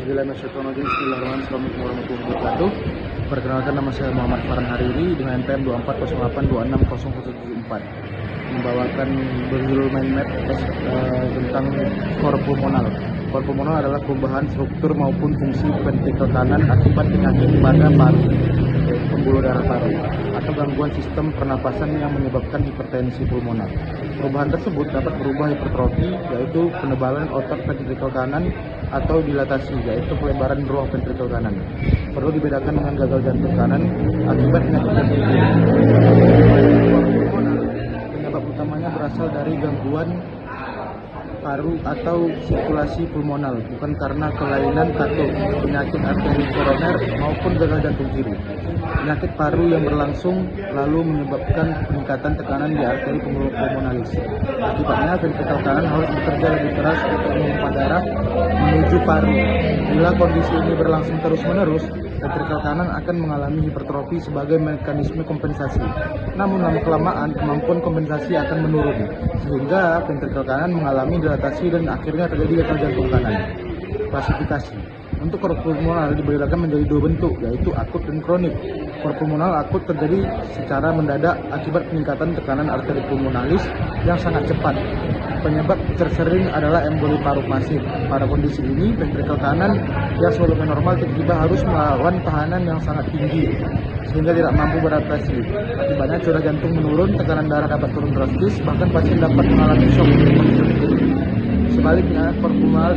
Bismillahirrahmanirrahim. Assalamualaikum warahmatullahi wabarakatuh. Perkenalkan, nama saya Muhammad Farhan Hariri dengan NPM 2408260074, membawakan berjudul mind map tentang skor pulmonal. Skor pulmonal adalah perubahan struktur maupun fungsi ventrikel kanan akibat penyakit pada paru, pembuluh darah paru, atau gangguan sistem pernapasan yang menyebabkan hipertensi pulmoner. Perubahan tersebut dapat berubah hipertrofi, yaitu penebalan otot ventrikel kanan, atau dilatasi, yaitu pelebaran ruang ventrikel kanan. Perlu dibedakan dengan gagal jantung kanan akibat penyakit jantung kiri. Penyebab utamanya berasal dari gangguan paru atau sirkulasi pulmonal, bukan karena kelainan atau penyakit arteri koroner maupun gagal jantung kiri. Penyakit paru yang berlangsung lalu menyebabkan peningkatan tekanan di arteri pulmonalis. Akibatnya ventrikel kanan harus bekerja lebih keras untuk memompa darah menuju paru. Bila kondisi ini berlangsung terus-menerus, ventrikel kanan akan mengalami hipertrofi sebagai mekanisme kompensasi. Namun lama-kelamaan kemampuan kompensasi akan menurun, sehingga ventrikel kanan mengalami dilatasi dan akhirnya terjadi gagal jantung kanan. Klasifikasi untuk skor pulmonal dibedakan menjadi dua bentuk, yaitu akut dan kronik. Skor pulmonal akut terjadi secara mendadak akibat peningkatan tekanan arteri pulmonalis yang sangat cepat. Penyebab tersering adalah emboli paru masif. Pada kondisi ini, ventrikel kanan yang sebelumnya normal tiba-tiba harus melawan tekanan yang sangat tinggi, sehingga tidak mampu beradaptasi. Akibatnya curah jantung menurun, tekanan darah dapat turun drastis, bahkan pasien dapat mengalami shock. Sebaliknya, skor pulmonal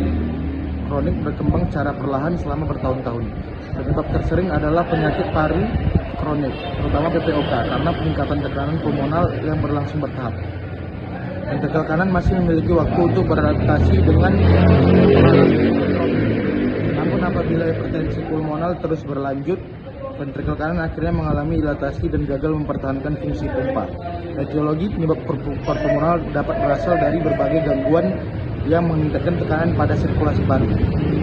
kronik berkembang secara perlahan selama bertahun-tahun. Penyebab tersering adalah penyakit paru kronik, terutama PPOK, karena peningkatan tekanan pulmonal yang berlangsung bertahap. Ventrikel kanan masih memiliki waktu untuk beradaptasi dengan namun apabila hipertensi pulmonal terus berlanjut, ventrikel kanan akhirnya mengalami dilatasi dan gagal mempertahankan fungsi pompa. Etiologi penyebab skor pulmonal dapat berasal dari berbagai gangguan yang meningkatkan tekanan pada sirkulasi paru.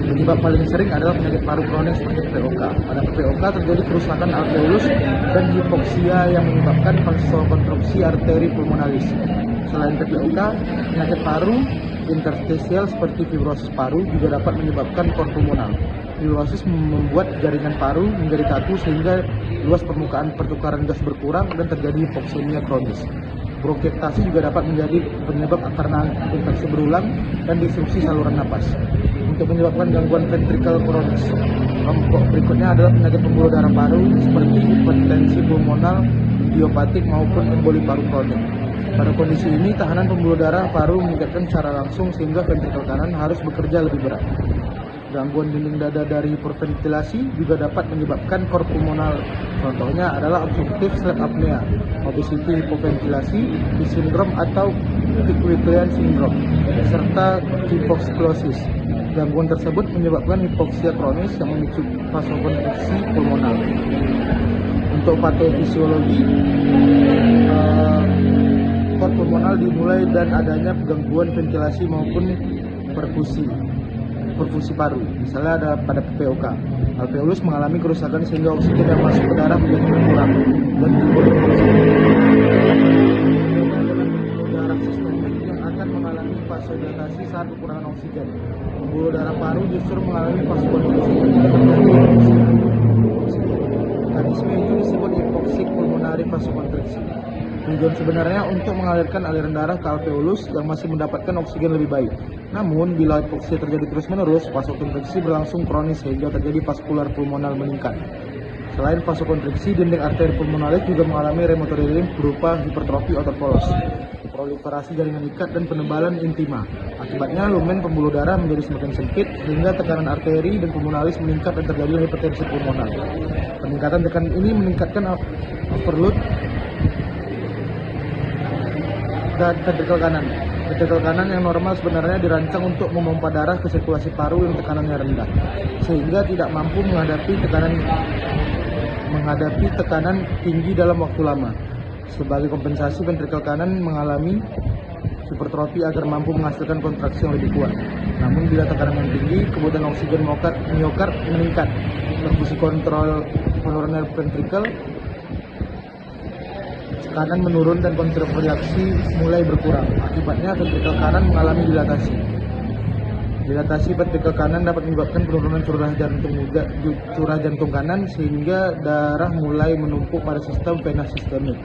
Penyebab paling sering adalah penyakit paru kronik seperti PPOK. Pada PPOK terjadi kerusakan alveolus dan hipoksia yang menyebabkan vasokonstruksi arteri pulmonalis. Selain PPOK, penyakit paru interstisial seperti fibrosis paru juga dapat menyebabkan skor pulmonal. Fibrosis membuat jaringan paru menjadi kaku sehingga luas permukaan pertukaran gas berkurang dan terjadi hipoksemia kronis. Bronkiekstasi juga dapat menjadi penyebab karena infeksi berulang dan disrupsi saluran napas. Untuk menyebabkan gangguan ventrikel kronis, kelompok berikutnya adalah penyakit pembuluh darah paru seperti hipertensi pulmonal, idiopatik maupun emboli paru kronik. Pada kondisi ini, tahanan pembuluh darah paru meningkatkan secara langsung sehingga ventrikel kanan harus bekerja lebih berat. Gangguan dinding dada dari hiperventilasi juga dapat menyebabkan skor pulmonal. Contohnya adalah obstruktif sleep apnea, obesity hipoventilasi, sindrom atau Pickwickian syndrome, serta hipoxiklosis. Gangguan tersebut menyebabkan hipoksia kronis yang memicu vasokonstriksi pulmonal. Untuk patofisiologi, skor pulmonal dimulai dan adanya gangguan ventilasi maupun perfusi paru. Misalnya ada pada PPOK, alveolus mengalami kerusakan sehingga oksigen yang masuk ke darah menjadi berkurang dan timbul darah sistemik yang akan mengalami vasodilatasi saat kekurangan oksigen. Pembuluh darah paru justru mengalami vasokonstriksi ketika terjadi oksigen. Mekanisme itu disebut hipoksik pulmonari vasokonstriksi. Tujuan sebenarnya untuk mengalirkan aliran darah ke alveolus yang masih mendapatkan oksigen lebih baik. Namun, bila hipoksia terjadi terus-menerus, vasokonstriksi berlangsung kronis sehingga terjadi vaskular pulmonal meningkat. Selain vasokonstriksi, dinding arteri pulmonalis juga mengalami rheumatoid berupa hipertrofi otot polos, proliferasi jaringan ikat, dan penebalan intima. Akibatnya, lumen pembuluh darah menjadi semakin sempit sehingga tekanan arteri dan pulmonalis meningkat dan terjadi hipertensi pulmonal. Peningkatan tekanan ini meningkatkan overload dan ventrikel kanan. Ventrikel kanan yang normal sebenarnya dirancang untuk memompa darah ke sirkulasi paru yang tekanannya rendah, sehingga tidak mampu menghadapi tekanan tinggi dalam waktu lama. Sebagai kompensasi, ventrikel kanan mengalami hipertrofi agar mampu menghasilkan kontraksi yang lebih kuat. Namun bila tekanan yang tinggi, kebutuhan oksigen miokard meningkat. Perfusi kontrol koroner ventrikel kanan menurun dan kontraksi mulai berkurang. Akibatnya ventrikel kanan mengalami dilatasi. Dilatasi ventrikel kanan dapat menyebabkan penurunan curah jantung kanan sehingga darah mulai menumpuk pada sistem vena sistemik.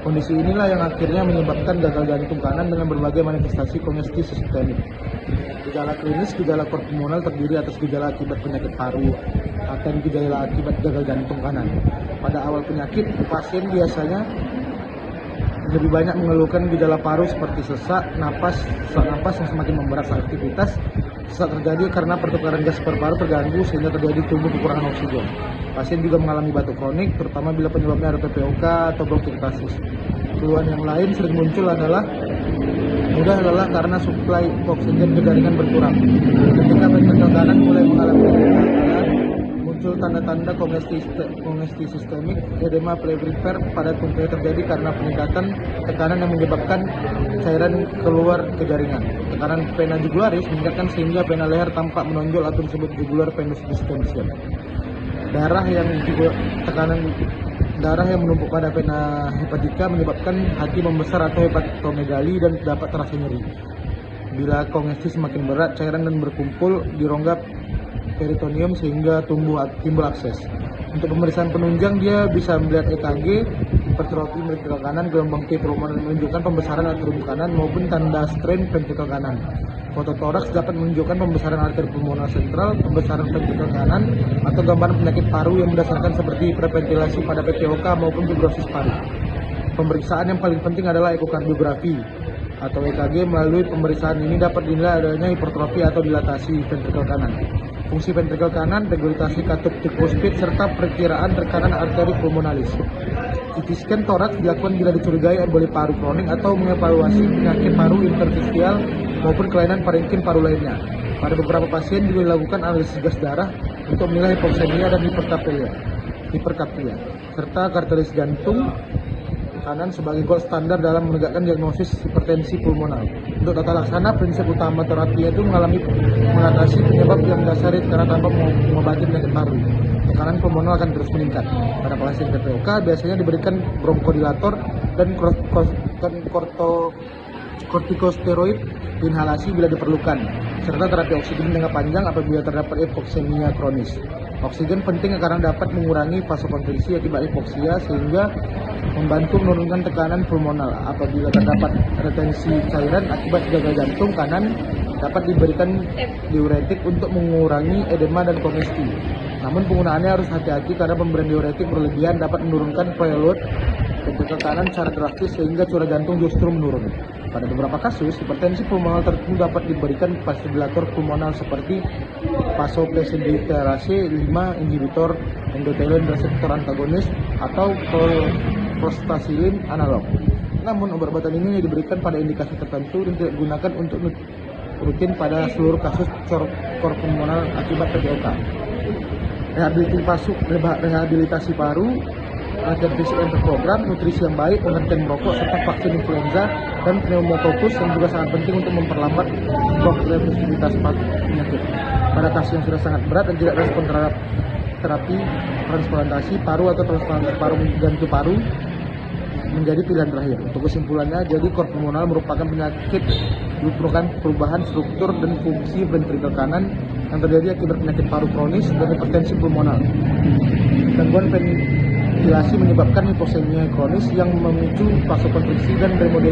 Kondisi inilah yang akhirnya menyebabkan gagal jantung kanan dengan berbagai manifestasi kongesti sistemik. Gejala klinis, gejala KOR pulmonal terdiri atas gejala akibat penyakit paru atau gejala akibat gagal jantung kanan. Pada awal penyakit, pasien biasanya lebih banyak mengeluhkan gejala paru seperti sesak napas yang semakin memberat saat aktivitas. Sesak terjadi karena pertukaran gas per paru terganggu sehingga terjadi tubuh kekurangan oksigen. Pasien juga mengalami batuk kronik, terutama bila penyebabnya ada PPOK atau bronkiolitis. Keluhan yang lain sering muncul adalah mudah lelah karena suplai oksigen ke jaringan berkurang. Ketika ventrikel kanan mulai mengalami gejala, muncul tanda-tanda kongesti sistemik, edema pleural pada tubuhnya terjadi karena peningkatan tekanan yang menyebabkan cairan keluar ke jaringan. Tekanan vena jugularis meningkatkan sehingga vena leher tampak menonjol atau disebut jugular venous distension. Darah yang menumpuk pada vena hepatika menyebabkan hati membesar atau hepatomegali dan dapat terasa nyeri. Bila kongesti semakin berat, cairan dan berkumpul di rongga peritoneum sehingga timbul abses. Untuk pemeriksaan penunjang dia bisa melihat EKG, hipertrofi ventrikel kanan, gelombang T pulmoner menunjukkan pembesaran atrium kanan maupun tanda strain ventrikel kanan. Fototoraks dapat menunjukkan pembesaran arteri pulmoner sentral, pembesaran ventrikel kanan, atau gambaran penyakit paru yang mendasarkan seperti hiperventilasi pada PPOK maupun fibrosis paru. Pemeriksaan yang paling penting adalah ekokardiografi atau EKG. Melalui pemeriksaan ini dapat dinilai adanya hipertrofi atau dilatasi ventrikel kanan. Fungsi ventrikel kanan, regulasi katup tricuspid, serta perkiraan tekanan arteri pulmonalis. CT scan toraks dilakukan bila dicurigai emboli paru kronik atau mengevaluasi penyakit paru interstisial maupun kelainan parenkim paru lainnya. Pada beberapa pasien juga dilakukan analisis gas darah untuk menilai hipoksemia dan hiperkapnia, serta karakteristik jantung kanan sebagai gold standar dalam menegakkan diagnosis hipertensi pulmonar. Untuk tata laksana, prinsip utama terapi itu mengatasi penyebab yang mendasari karena tanpa mengobati penyakit paru. Tekanan pulmonar akan terus meningkat. Pada pasien PPOK biasanya diberikan bronkodilator dan kortikosteroid inhalasi bila diperlukan, serta terapi oksigen jangka panjang apabila terdapat hipoksemia kronis. Oksigen penting karena dapat mengurangi vasokonstriksi akibat hipoksia sehingga membantu menurunkan tekanan pulmonal. Apabila terdapat retensi cairan akibat gagal jantung kanan, dapat diberikan diuretik untuk mengurangi edema dan kongesti. Namun penggunaannya harus hati-hati karena pemberian diuretik berlebihan dapat menurunkan preload ventrikel kanan secara drastis sehingga curah jantung justru menurun. Pada beberapa kasus, hipertensi pulmonal tertentu dapat diberikan vasodilator pulmonal seperti vasopresbyterase 5 inhibitor, endothelin reseptor antagonis, atau prostacyclin analog. Namun obat-obatan ini diberikan pada indikasi tertentu dan tidak digunakan untuk rutin pada seluruh kasus KOR pulmonal akibat PPOK. Rehabilitasi paru, latihan fisik yang terprogram, nutrisi yang baik, penghentian merokok, serta vaksin influenza dan pneumococcus yang juga sangat penting untuk memperlambat progresivitas penyakit. Pada kasus yang sudah sangat berat dan tidak respon terhadap terapi transplantasi paru atau transplantasi paru ganti paru menjadi pilihan terakhir. Untuk kesimpulannya, jadi KOR pulmonal merupakan penyakit merupakan perubahan struktur dan fungsi ventrikel kanan yang terjadi akibat penyakit paru kronis dan hipertensi pulmonal. Gangguan ventilasi menyebabkan hipoksemia kronis yang memicu vasokonstriksi dan remodeling